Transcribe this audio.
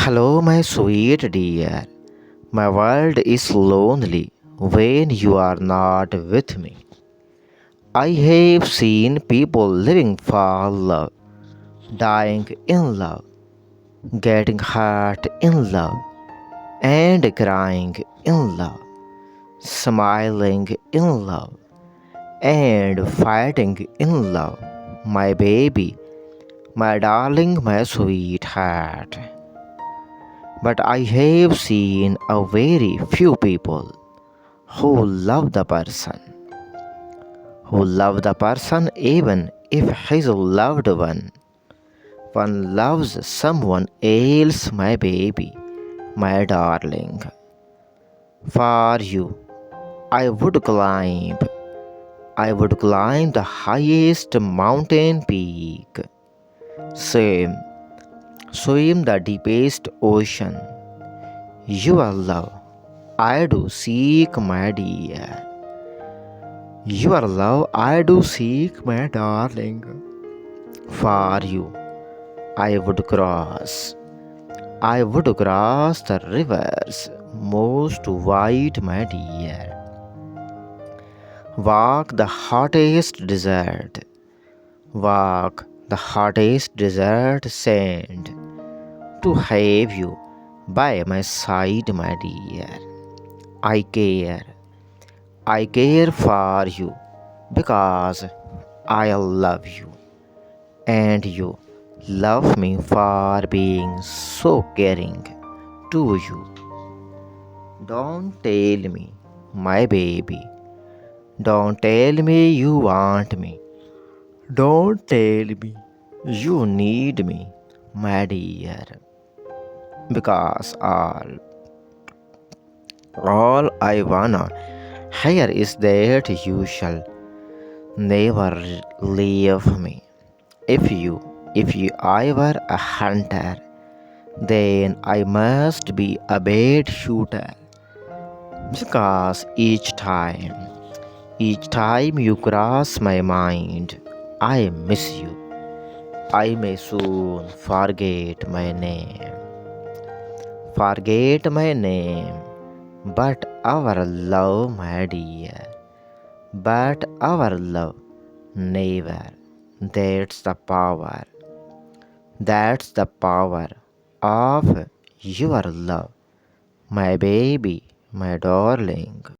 Hello, my sweet dear. My world is lonely when you are not with me. I have seen people living for love, dying in love, getting hurt in love, and crying in love, smiling in love, and fighting in love. My baby, my darling, my sweetheart. But I have seen a very few people who love the person even if his loved one loves someone else, my baby, my darling. For you, I would climb, I would climb the highest mountain peak, swim, swim the deepest ocean. Your love, I do seek, my dear. Your love I do seek, my darling. For you I would cross the rivers most wide, my dear. Walk the hottest desert, walk the hottest desert sand to have you by my side, my dear. I care, I care for you because I love you and you love me for being so caring to you. Don't tell me, my baby. Don't tell me you want me. Don't tell me you need me, my dear. Because all I wanna hear is that you shall never leave me. If you I were a hunter, then I must be a bad shooter. Because each time you cross my mind, I miss you. I may soon forget my name, but our love, my dear, but our love never. That's the power. That's the power of your love, my baby, my darling.